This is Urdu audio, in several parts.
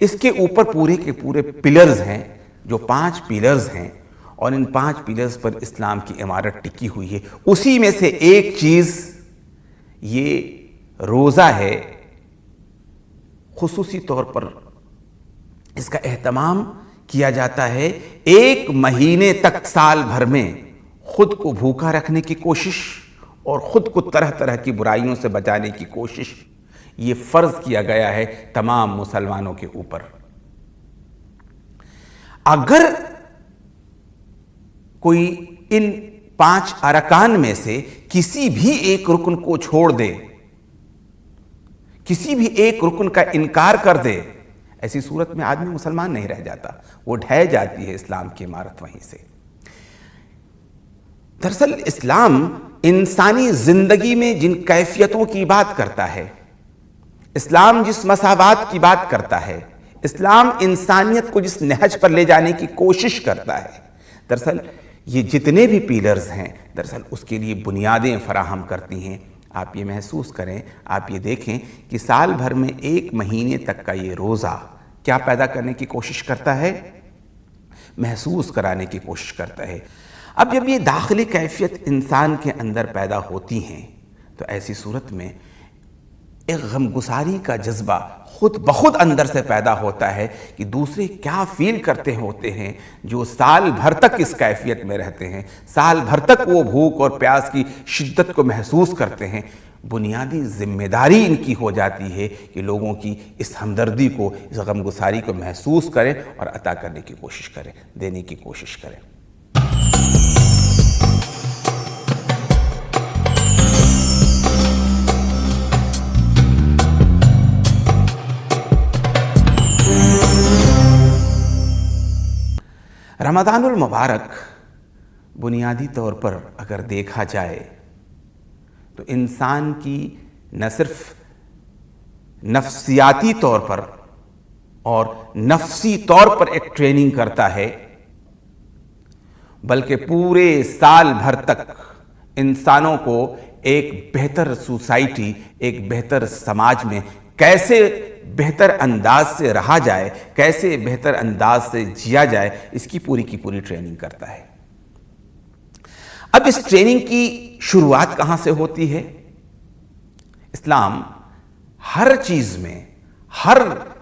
اس کے اوپر پورے کے پورے پلرز ہیں، جو 5 پلرز ہیں، اور ان 5 پلرز پر اسلام کی عمارت ٹکی ہوئی ہے۔ اسی میں سے ایک چیز یہ روزہ ہے۔ خصوصی طور پر اس کا اہتمام کیا جاتا ہے 1 مہینے تک سال بھر میں خود کو بھوکا رکھنے کی کوشش اور خود کو طرح طرح کی برائیوں سے بچانے کی کوشش، یہ فرض کیا گیا ہے تمام مسلمانوں کے اوپر۔ اگر کوئی ان 5 ارکان میں سے کسی بھی ایک رکن کو چھوڑ دے، کسی بھی ایک رکن کا انکار کر دے، ایسی صورت میں آدمی مسلمان نہیں رہ جاتا، وہ ڈھہ جاتی ہے اسلام کی عمارت وہیں سے۔ دراصل اسلام انسانی زندگی میں جن کیفیتوں کی بات کرتا ہے، اسلام جس مساوات کی بات کرتا ہے، اسلام انسانیت کو جس نہج پر لے جانے کی کوشش کرتا ہے، دراصل یہ جتنے بھی پیلرز ہیں دراصل اس کے لیے بنیادیں فراہم کرتی ہیں۔ آپ یہ محسوس کریں، آپ یہ دیکھیں کہ سال بھر میں 1 مہینے تک کا یہ روزہ کیا پیدا کرنے کی کوشش کرتا ہے؟ محسوس کرانے کی کوشش کرتا ہے۔ اب جب یہ داخلی کیفیت انسان کے اندر پیدا ہوتی ہیں تو ایسی صورت میں ایک غمگساری کا جذبہ خود بخود اندر سے پیدا ہوتا ہے کہ دوسرے کیا فیل کرتے ہوتے ہیں جو سال بھر تک اس کیفیت میں رہتے ہیں، سال بھر تک وہ بھوک اور پیاس کی شدت کو محسوس کرتے ہیں۔ بنیادی ذمہ داری ان کی ہو جاتی ہے کہ لوگوں کی اس ہمدردی کو، اس غمگساری کو محسوس کریں اور عطا کرنے کی کوشش کریں، دینے کی کوشش کریں۔ رمضان المبارک بنیادی طور پر اگر دیکھا جائے تو انسان کی نہ صرف نفسیاتی طور پر اور نفسی طور پر ایک ٹریننگ کرتا ہے، بلکہ پورے سال بھر تک انسانوں کو ایک بہتر سوسائٹی، ایک بہتر سماج میں کیسے بہتر انداز سے رہا جائے، کیسے بہتر انداز سے جیا جائے، اس کی پوری ٹریننگ کرتا ہے۔ اب اس ٹریننگ کی شروعات کہاں سے ہوتی ہے؟ اسلام ہر چیز میں، ہر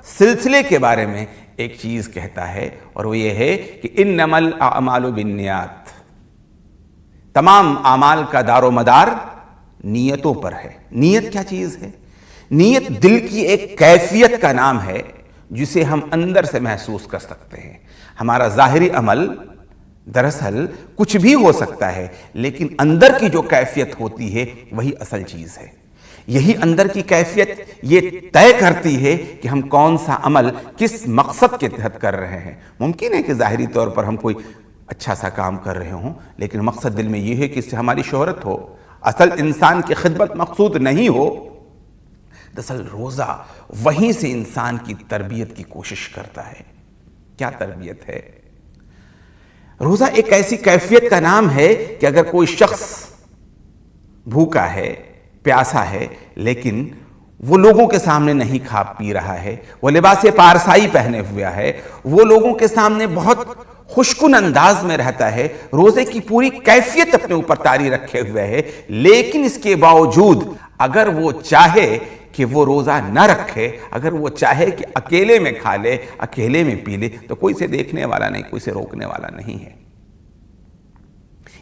سلسلے کے بارے میں ایک چیز کہتا ہے، اور وہ یہ ہے کہ انما الاعمال بالنیات، تمام اعمال کا دار و مدار نیتوں پر ہے۔ نیت کیا چیز ہے؟ نیت دل کی ایک کیفیت کا نام ہے جسے ہم اندر سے محسوس کر سکتے ہیں۔ ہمارا ظاہری عمل دراصل کچھ بھی ہو سکتا ہے، لیکن اندر کی جو کیفیت ہوتی ہے وہی اصل چیز ہے۔ یہی اندر کی کیفیت یہ طے کرتی ہے کہ ہم کون سا عمل کس مقصد کے تحت کر رہے ہیں۔ ممکن ہے کہ ظاہری طور پر ہم کوئی اچھا سا کام کر رہے ہوں، لیکن مقصد دل میں یہ ہے کہ اس سے ہماری شہرت ہو، اصل انسان کی خدمت مقصود نہیں ہو۔ دراصل روزہ وہیں سے انسان کی تربیت کی کوشش کرتا ہے۔ کیا تربیت ہے؟ روزہ ایک ایسی کیفیت کا نام ہے کہ اگر کوئی شخص بھوکا ہے، پیاسا ہے، لیکن وہ لوگوں کے سامنے نہیں کھا پی رہا ہے، وہ لباس پارسائی پہنے ہوا ہے، وہ لوگوں کے سامنے بہت خوشکن انداز میں رہتا ہے، روزے کی پوری کیفیت اپنے اوپر طاری رکھے ہوئے ہے، لیکن اس کے باوجود اگر وہ چاہے کہ وہ روزہ نہ رکھے، اگر وہ چاہے کہ اکیلے میں کھا لے، اکیلے میں پی لے، تو کوئی سے دیکھنے والا نہیں، کوئی سے روکنے والا نہیں ہے۔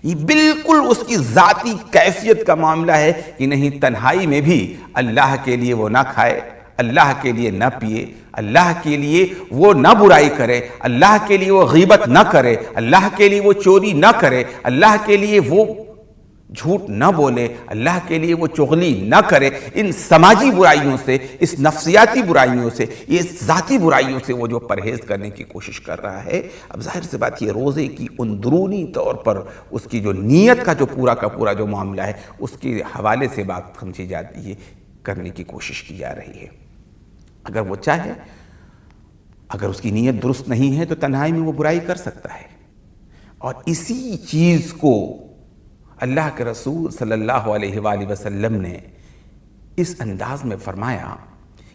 یہ بالکل اس کی ذاتی کیفیت کا معاملہ ہے کہ نہیں، تنہائی میں بھی اللہ کے لیے وہ نہ کھائے، اللہ کے لیے نہ پیے، اللہ کے لیے وہ نہ برائی کرے، اللہ کے لیے وہ غیبت نہ کرے، اللہ کے لیے وہ چوری نہ کرے، اللہ کے لیے وہ جھوٹ نہ بولے، اللہ کے لیے وہ چغلی نہ کرے۔ ان سماجی برائیوں سے، اس نفسیاتی برائیوں سے، یہ ذاتی برائیوں سے وہ جو پرہیز کرنے کی کوشش کر رہا ہے۔ اب ظاہر سی بات، یہ روزے کی اندرونی طور پر اس کی جو نیت کا جو پورا کا پورا جو معاملہ ہے، اس کے حوالے سے بات سمجھی جاتی ہے، کرنے کی کوشش کی جا رہی ہے۔ اگر وہ چاہے، اگر اس کی نیت درست نہیں ہے تو تنہائی میں وہ برائی کر سکتا ہے۔ اور اسی چیز کو اللہ کے رسول صلی اللہ علیہ وآلہ وسلم نے اس انداز میں فرمایا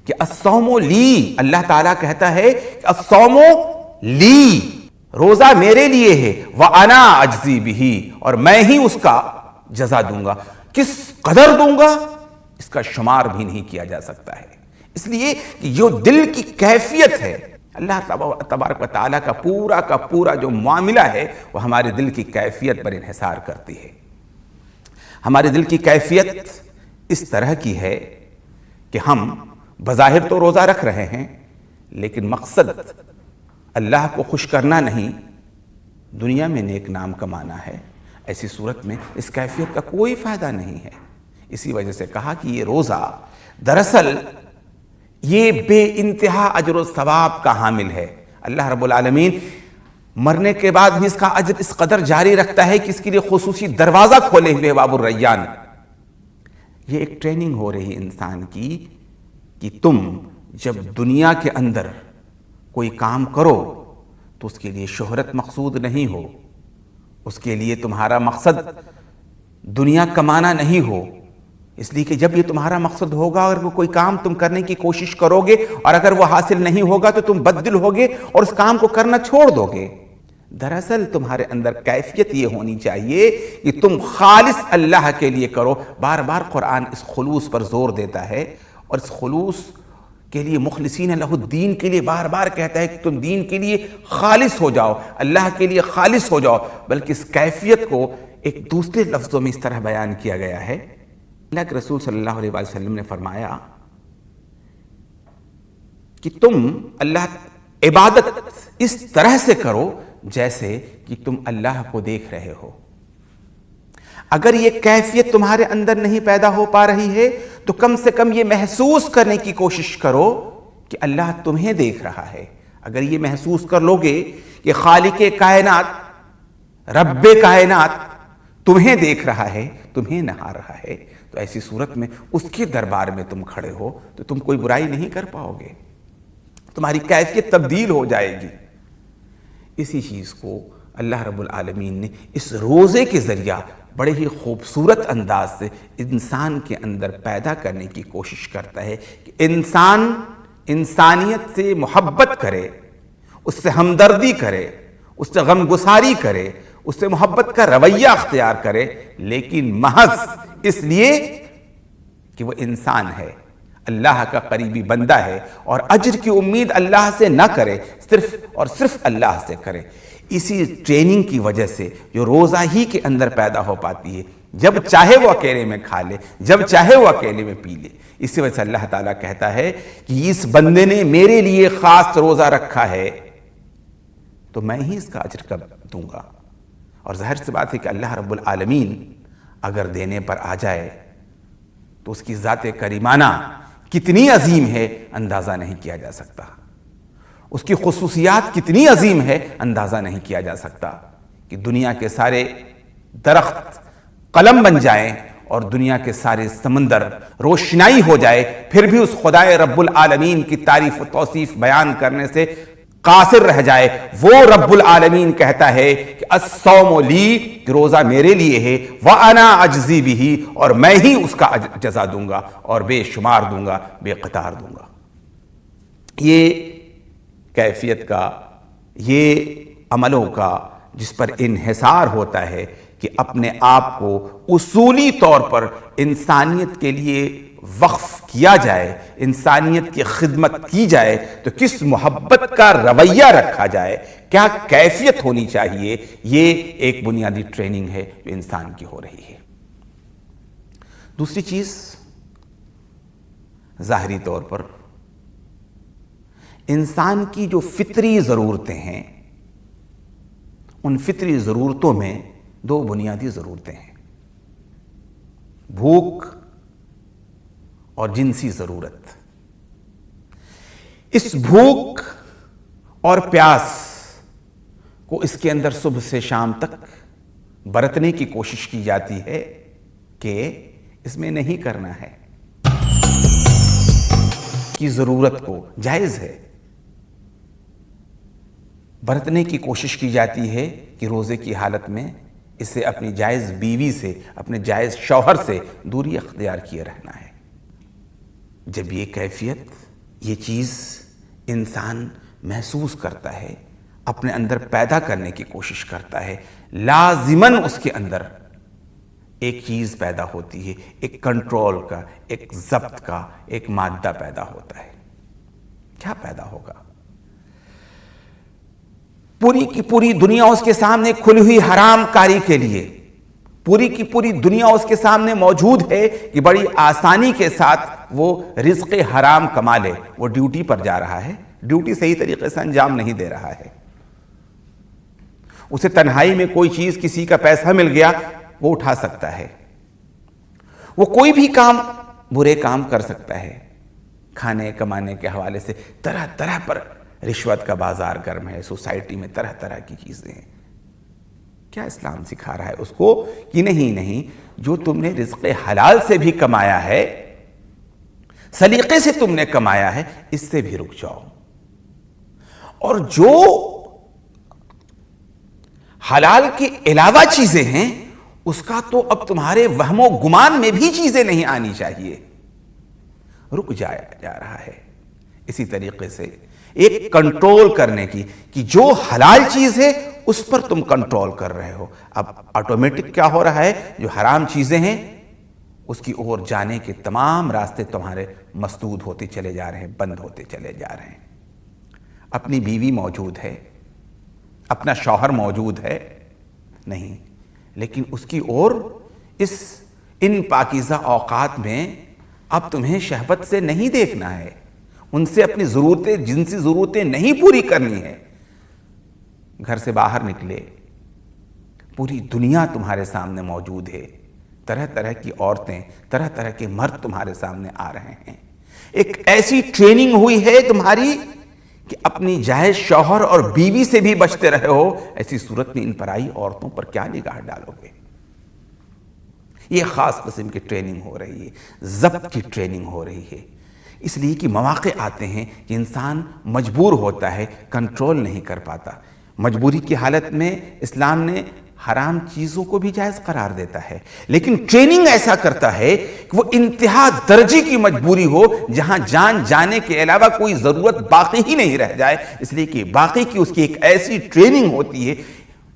کہ الصوم لی، اللہ تعالیٰ کہتا ہے کہ الصوم لی، روزہ میرے لیے ہے، وَأَنَا أَجْزِي بِهِ، اور میں ہی اس کا جزا دوں گا۔ کس قدر دوں گا اس کا شمار بھی نہیں کیا جا سکتا ہے، اس لیے کہ جو دل کی کیفیت ہے، اللہ تبارک و تعالیٰ کا پورا جو معاملہ ہے وہ ہمارے دل کی کیفیت پر انحصار کرتی ہے۔ ہمارے دل کی کیفیت اس طرح کی ہے کہ ہم بظاہر تو روزہ رکھ رہے ہیں، لیکن مقصد اللہ کو خوش کرنا نہیں، دنیا میں نیک نام کمانا ہے۔ ایسی صورت میں اس کیفیت کا کوئی فائدہ نہیں ہے۔ اسی وجہ سے کہا کہ یہ روزہ دراصل یہ بے انتہا اجر و ثواب کا حامل ہے۔ اللہ رب العالمین مرنے کے بعد بھی اس کا اجر اس قدر جاری رکھتا ہے کہ اس کے لیے خصوصی دروازہ کھولے ہوئے باب الریان۔ یہ ایک ٹریننگ ہو رہی انسان کی کہ تم جب دنیا کے اندر کوئی کام کرو تو اس کے لیے شہرت مقصود نہیں ہو، اس کے لیے تمہارا مقصد دنیا کمانا نہیں ہو، اس لیے کہ جب یہ تمہارا مقصد ہوگا اور کوئی کام تم کرنے کی کوشش کرو گے اور اگر وہ حاصل نہیں ہوگا تو تم بددل ہوگے اور اس کام کو کرنا چھوڑ دو گے۔ دراصل تمہارے اندر کیفیت یہ ہونی چاہیے کہ تم خالص اللہ کے لیے کرو۔ بار بار قرآن اس خلوص پر زور دیتا ہے اور اس خلوص کے لیے مخلصین لہ الدین کے لیے بار بار کہتا ہے کہ تم دین کے لیے خالص ہو جاؤ، اللہ کے لیے خالص ہو جاؤ۔ بلکہ اس کیفیت کو ایک دوسرے لفظوں میں اس طرح بیان کیا گیا ہے۔ اللہ کے رسول صلی اللہ علیہ وسلم نے فرمایا کہ تم اللہ عبادت اس طرح سے کرو جیسے کہ تم اللہ کو دیکھ رہے ہو۔ اگر یہ کیفیت تمہارے اندر نہیں پیدا ہو پا رہی ہے تو کم سے کم یہ محسوس کرنے کی کوشش کرو کہ اللہ تمہیں دیکھ رہا ہے۔ اگر یہ محسوس کر لو گے کہ خالق کائنات، رب کائنات تمہیں دیکھ رہا ہے، تمہیں نہا رہا ہے، تو ایسی صورت میں اس کے دربار میں تم کھڑے ہو تو تم کوئی برائی نہیں کر پاؤ گے، تمہاری کیفیت تبدیل ہو جائے گی۔ اسی چیز کو اللہ رب العالمین نے اس روزے کے ذریعہ بڑے ہی خوبصورت انداز سے انسان کے اندر پیدا کرنے کی کوشش کرتا ہے کہ انسان انسانیت سے محبت کرے، اس سے ہمدردی کرے، اس سے غم گساری کرے، اس سے محبت کا رویہ اختیار کرے، لیکن محض اس لیے کہ وہ انسان ہے، اللہ کا قریبی بندہ ہے اور اجر کی امید اللہ سے نہ کرے، صرف اور صرف اللہ سے کرے۔ اسی ٹریننگ کی وجہ سے جو روزہ ہی کے اندر پیدا ہو پاتی ہے، جب چاہے وہ اکیلے میں کھا لے، جب چاہے وہ اکیلے میں پی لے۔ اسی وجہ سے اللہ تعالیٰ کہتا ہے کہ اس بندے نے میرے لیے خاص روزہ رکھا ہے تو میں ہی اس کا اجر دوں گا۔ اور ظاہر سی بات ہے کہ اللہ رب العالمین اگر دینے پر آ جائے تو اس کی ذات کریمانہ کتنی عظیم ہے اندازہ نہیں کیا جا سکتا، اس کی خصوصیات کتنی عظیم ہے اندازہ نہیں کیا جا سکتا کہ دنیا کے سارے درخت قلم بن جائیں اور دنیا کے سارے سمندر روشنائی ہو جائے، پھر بھی اس خدائے رب العالمین کی تعریف و توصیف بیان کرنے سے قاصر رہ جائے۔ وہ رب العالمین کہتا ہے کہ الصوم لی، کہ روزہ میرے لیے ہے، وَأَنَا أَجْزِي بِهِ، اور میں ہی اس کا جزا دوں گا اور بے شمار دوں گا، بے قطار دوں گا۔ یہ کیفیت کا، یہ عملوں کا جس پر انحصار ہوتا ہے کہ اپنے آپ کو اصولی طور پر انسانیت کے لیے وقف کیا جائے، انسانیت کی خدمت کی جائے تو کس محبت کا رویہ رکھا جائے، کیا کیفیت ہونی چاہیے، یہ ایک بنیادی ٹریننگ ہے جو انسان کی ہو رہی ہے۔ دوسری چیز، ظاہری طور پر انسان کی جو فطری ضرورتیں ہیں، ان فطری ضرورتوں میں دو بنیادی ضرورتیں ہیں، بھوک اور جنسی ضرورت۔ اس بھوک اور پیاس کو اس کے اندر صبح سے شام تک برتنے کی کوشش کی جاتی ہے کہ اس میں نہیں کرنا ہے، کی ضرورت کو جائز ہے، برتنے کی کوشش کی جاتی ہے کہ روزے کی حالت میں اسے اپنی جائز بیوی سے، اپنے جائز شوہر سے دوری اختیار کیے رہنا ہے۔ جب یہ کیفیت یہ چیز انسان محسوس کرتا ہے، اپنے اندر پیدا کرنے کی کوشش کرتا ہے، لازماً اس کے اندر ایک چیز پیدا ہوتی ہے، ایک کنٹرول کا، ایک ضبط کا، ایک مادہ پیدا ہوتا ہے۔ کیا پیدا ہوگا؟ پوری کی پوری دنیا اس کے سامنے کھلی ہوئی حرام کاری کے لیے، پوری کی پوری دنیا اس کے سامنے موجود ہے کہ بڑی آسانی کے ساتھ وہ رزق حرام کما لے۔ وہ ڈیوٹی پر جا رہا ہے، ڈیوٹی صحیح طریقے سے انجام نہیں دے رہا ہے، اسے تنہائی میں کوئی چیز، کسی کا پیسہ مل گیا، وہ اٹھا سکتا ہے، وہ کوئی بھی کام، برے کام کر سکتا ہے۔ کھانے کمانے کے حوالے سے طرح طرح پر رشوت کا بازار گرم ہے، سوسائٹی میں طرح طرح کی چیزیں ہیں۔ کیا اسلام سکھا رہا ہے اس کو کہ نہیں، جو تم نے رزق حلال سے بھی کمایا ہے، سلیقے سے تم نے کمایا ہے، اس سے بھی رک جاؤ، اور جو حلال کے علاوہ چیزیں ہیں اس کا تو اب تمہارے وہم و گمان میں بھی چیزیں نہیں آنی چاہیے، رک جایا جا رہا ہے۔ اسی طریقے سے ایک کنٹرول کرنے کی کہ جو حلال چیز ہے اس پر تم کنٹرول کر رہے ہو۔ اب آٹومیٹک کیا ہو رہا ہے؟ جو حرام چیزیں ہیں اس کی اور جانے کے تمام راستے تمہارے مسدود ہوتے چلے جا رہے ہیں، بند ہوتے چلے جا رہے ہیں۔ اپنی بیوی موجود ہے، اپنا شوہر موجود ہے، نہیں، لیکن اس کی اور ان پاکیزہ اوقات میں اب تمہیں شہوت سے نہیں دیکھنا ہے، ان سے اپنی ضرورتیں، جنسی ضرورتیں نہیں پوری کرنی ہے۔ گھر سے باہر نکلے، پوری دنیا تمہارے سامنے موجود ہے، طرح طرح کی عورتیں، طرح طرح کے مرد تمہارے سامنے آ رہے ہیں۔ ایک ایسی ٹریننگ ہوئی ہے تمہاری کہ اپنی جائز شوہر اور بیوی سے بھی بچتے رہے ہو، ایسی صورت میں ان پرائی عورتوں پر کیا نگاہ ڈالو گے؟ یہ خاص قسم کی ٹریننگ ہو رہی ہے، ضبط کی ٹریننگ ہو رہی ہے، اس لیے کہ مواقع آتے ہیں کہ انسان مجبور ہوتا ہے، کنٹرول نہیں کر پاتا۔ مجبوری کی حالت میں اسلام نے حرام چیزوں کو بھی جائز قرار دیتا ہے، لیکن ٹریننگ ایسا کرتا ہے کہ وہ انتہا درجے کی مجبوری ہو، جہاں جان جانے کے علاوہ کوئی ضرورت باقی ہی نہیں رہ جائے، اس لیے کہ باقی کی اس کی ایک ایسی ٹریننگ ہوتی ہے۔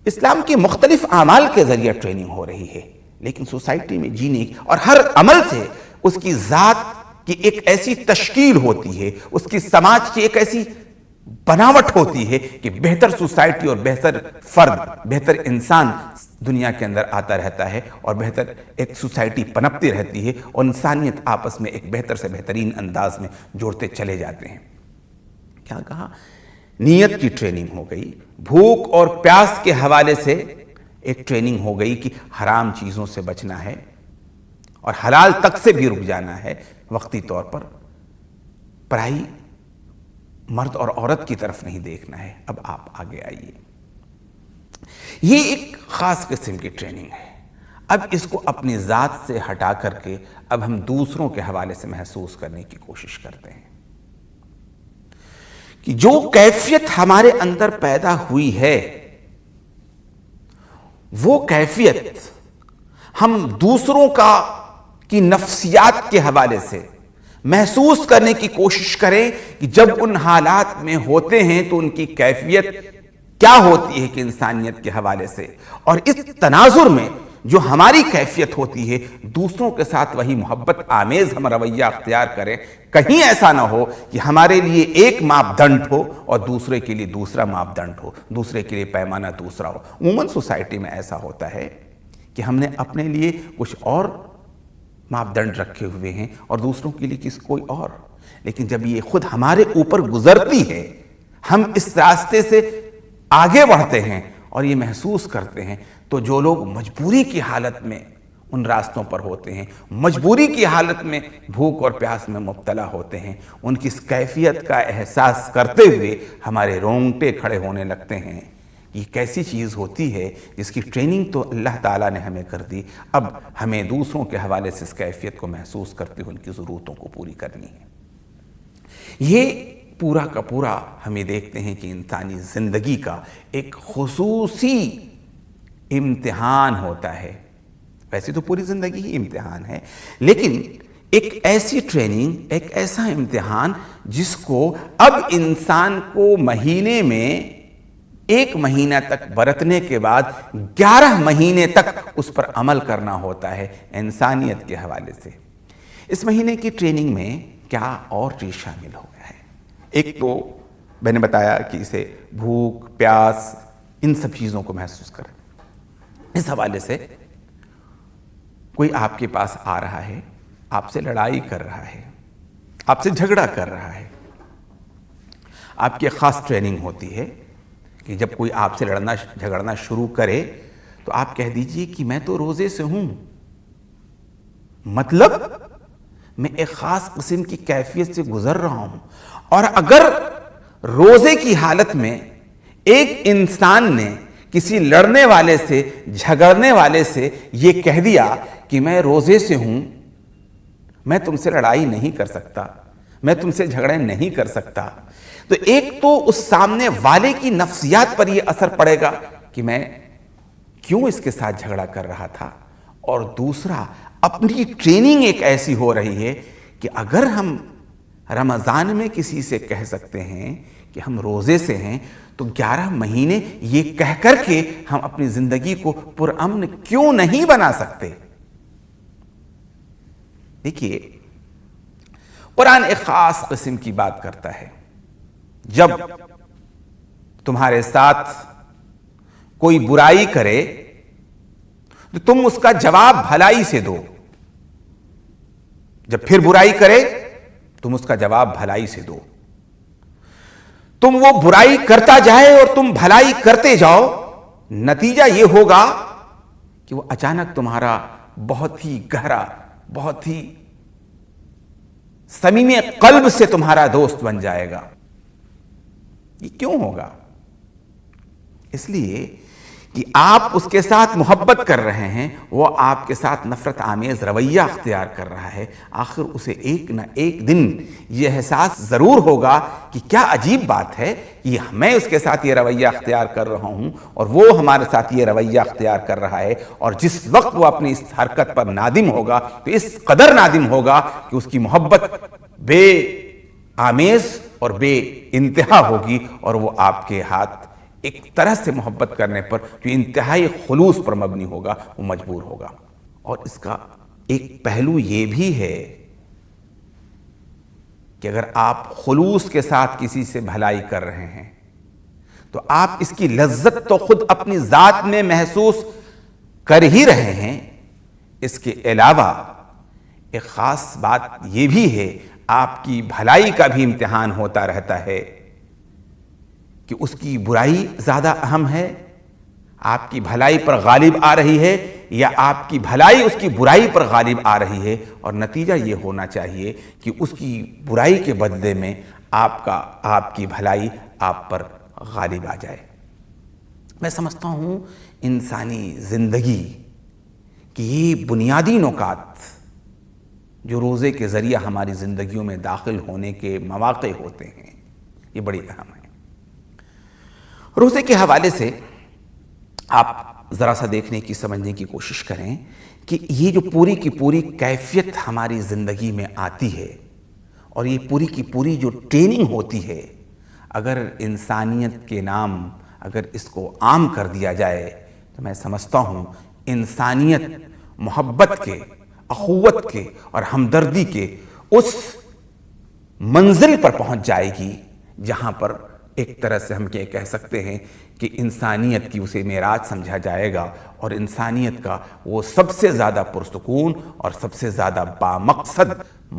اسلام کے مختلف اعمال کے ذریعے ٹریننگ ہو رہی ہے، لیکن سوسائٹی میں جینے کی اور ہر عمل سے اس کی ذات کی ایک ایسی تشکیل ہوتی ہے، اس کی سماج کی ایک ایسی بناوٹ ہوتی ہے کہ بہتر سوسائٹی اور بہتر فرد، بہتر انسان دنیا کے اندر آتا رہتا ہے، اور بہتر ایک سوسائٹی پنپتی رہتی ہے، اور انسانیت آپس میں ایک بہتر سے بہترین انداز میں جوڑتے چلے جاتے ہیں۔ کیا کہا؟ نیت کی ٹریننگ ہو گئی، بھوک اور پیاس کے حوالے سے ایک ٹریننگ ہو گئی کہ حرام چیزوں سے بچنا ہے اور حلال تک سے بھی رک جانا ہے، وقتی طور پر پرائی مرد اور عورت کی طرف نہیں دیکھنا ہے۔ اب آپ آگے آئیے، یہ ایک خاص قسم کی ٹریننگ ہے۔ اب اس کو اپنی ذات سے ہٹا کر کے اب ہم دوسروں کے حوالے سے محسوس کرنے کی کوشش کرتے ہیں کہ جو کیفیت ہمارے اندر پیدا ہوئی ہے، وہ کیفیت ہم دوسروں کی نفسیات کے حوالے سے محسوس کرنے کی کوشش کریں کہ جب ان حالات میں ہوتے ہیں تو ان کی کیفیت کیا ہوتی ہے کہ انسانیت کے حوالے سے، اور اس تناظر میں جو ہماری کیفیت ہوتی ہے دوسروں کے ساتھ وہی محبت آمیز ہم رویہ اختیار کریں۔ کہیں ایسا نہ ہو کہ ہمارے لیے ایک ماپدنڈ ہو اور دوسرے کے لیے دوسرا ماپدنڈ ہو، دوسرے کے لیے پیمانہ دوسرا ہو۔ عموماً سوسائٹی میں ایسا ہوتا ہے کہ ہم نے اپنے لیے کچھ اور ماپدنڈ رکھے ہوئے ہیں اور دوسروں کے لیے کوئی اور، لیکن جب یہ خود ہمارے اوپر گزرتی ہے، ہم اس راستے سے آگے بڑھتے ہیں اور یہ محسوس کرتے ہیں، تو جو لوگ مجبوری کی حالت میں ان راستوں پر ہوتے ہیں، مجبوری کی حالت میں بھوک اور پیاس میں مبتلا ہوتے ہیں، ان کی اس کیفیت کا احساس کرتے ہوئے ہمارے رونگٹے کھڑے ہونے لگتے ہیں۔ یہ کیسی چیز ہوتی ہے جس کی ٹریننگ تو اللہ تعالیٰ نے ہمیں کر دی، اب ہمیں دوسروں کے حوالے سے اس کیفیت کو محسوس کرتے ہوئے ان کی ضرورتوں کو پوری کرنی ہے۔ یہ پورا کا پورا ہمیں دیکھتے ہیں کہ انسانی زندگی کا ایک خصوصی امتحان ہوتا ہے۔ ویسے تو پوری زندگی ہی امتحان ہے، لیکن ایک ایسی ٹریننگ، ایک ایسا امتحان جس کو اب انسان کو مہینے میں 1 مہینہ تک برتنے کے بعد 11 مہینے تک اس پر عمل کرنا ہوتا ہے انسانیت کے حوالے سے۔ اس مہینے کی ٹریننگ میں کیا اور چیز شامل ہو گیا ہے؟ ایک تو میں نے بتایا کہ اسے بھوک، پیاس، ان سب چیزوں کو محسوس کریں۔ اس حوالے سے کوئی آپ کے پاس آ رہا ہے، آپ سے لڑائی کر رہا ہے، آپ سے جھگڑا کر رہا ہے، آپ کی خاص ٹریننگ ہوتی ہے کہ جب کوئی آپ سے لڑنا جھگڑنا شروع کرے تو آپ کہہ دیجئے کہ میں تو روزے سے ہوں، مطلب میں ایک خاص قسم کی کیفیت سے گزر رہا ہوں۔ اور اگر روزے کی حالت میں ایک انسان نے کسی لڑنے والے سے، جھگڑنے والے سے یہ کہہ دیا کہ میں روزے سے ہوں، میں تم سے لڑائی نہیں کر سکتا، میں تم سے جھگڑے نہیں کر سکتا، تو ایک تو اس سامنے والے کی نفسیات پر یہ اثر پڑے گا کہ میں کیوں اس کے ساتھ جھگڑا کر رہا تھا، اور دوسرا اپنی ٹریننگ ایک ایسی ہو رہی ہے کہ اگر ہم رمضان میں کسی سے کہہ سکتے ہیں کہ ہم روزے سے ہیں تو 11 مہینے یہ کہہ کر کے ہم اپنی زندگی کو پرامن کیوں نہیں بنا سکتے؟ دیکھیے، قرآن ایک خاص قسم کی بات کرتا ہے۔ جب تمہارے ساتھ کوئی برائی کرے تو تم اس کا جواب بھلائی سے دو، جب پھر برائی کرے تم اس کا جواب بھلائی سے دو۔ تم وہ برائی کرتا جائے اور تم بھلائی کرتے جاؤ، نتیجہ یہ ہوگا کہ وہ اچانک تمہارا بہت ہی گہرا، بہت ہی صمیم قلب سے تمہارا دوست بن جائے گا۔ یہ کیوں ہوگا؟ اس لیے کہ آپ اس کے ساتھ محبت کر رہے ہیں، وہ آپ کے ساتھ نفرت آمیز رویہ اختیار کر رہا ہے۔ آخر اسے ایک نہ ایک دن یہ احساس ضرور ہوگا کہ کیا عجیب بات ہے، یہ میں اس کے ساتھ یہ رویہ اختیار کر رہا ہوں اور وہ ہمارے ساتھ یہ رویہ اختیار کر رہا ہے، اور جس وقت وہ اپنی اس حرکت پر نادم ہوگا تو اس قدر نادم ہوگا کہ اس کی محبت بے آمیز اور بے انتہا ہوگی، اور وہ آپ کے ہاتھ ایک طرح سے محبت کرنے پر جو انتہائی خلوص پر مبنی ہوگا وہ مجبور ہوگا۔ اور اس کا ایک پہلو یہ بھی ہے کہ اگر آپ خلوص کے ساتھ کسی سے بھلائی کر رہے ہیں تو آپ اس کی لذت تو خود اپنی ذات میں محسوس کر ہی رہے ہیں، اس کے علاوہ ایک خاص بات یہ بھی ہے، آپ کی بھلائی کا بھی امتحان ہوتا رہتا ہے کہ اس کی برائی زیادہ اہم ہے، آپ کی بھلائی پر غالب آ رہی ہے، یا آپ کی بھلائی اس کی برائی پر غالب آ رہی ہے، اور نتیجہ یہ ہونا چاہیے کہ اس کی برائی کے بدلے میں آپ کی بھلائی آپ پر غالب آ جائے۔ میں سمجھتا ہوں انسانی زندگی کی یہ بنیادی نکات جو روزے کے ذریعہ ہماری زندگیوں میں داخل ہونے کے مواقع ہوتے ہیں، یہ بڑی اہم ہے۔ روزے کے حوالے سے آپ ذرا سا دیکھنے کی، سمجھنے کی کوشش کریں کہ یہ جو پوری کی پوری کیفیت ہماری زندگی میں آتی ہے، اور یہ پوری کی پوری جو ٹریننگ ہوتی ہے، اگر انسانیت کے نام اگر اس کو عام کر دیا جائے تو میں سمجھتا ہوں انسانیت محبت کے، اخوت کے اور ہمدردی کے اس منزل پر پہنچ جائے گی جہاں پر ایک طرح سے ہم یہ کہہ سکتے ہیں کہ انسانیت کی اسے معراج سمجھا جائے گا، اور انسانیت کا وہ سب سے زیادہ پرسکون اور سب سے زیادہ بامقصد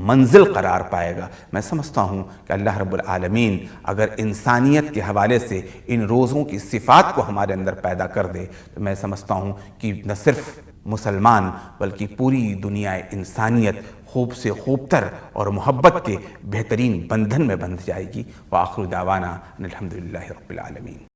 منزل قرار پائے گا۔ میں سمجھتا ہوں کہ اللہ رب العالمین اگر انسانیت کے حوالے سے ان روزوں کی صفات کو ہمارے اندر پیدا کر دے تو میں سمجھتا ہوں کہ نہ صرف مسلمان بلکہ پوری دنیا انسانیت خوب سے خوب تر اور محبت کے بہترین بندھن میں بندھ جائے گی۔ وآخر دعوانا ان الحمدللہ رب العالمین۔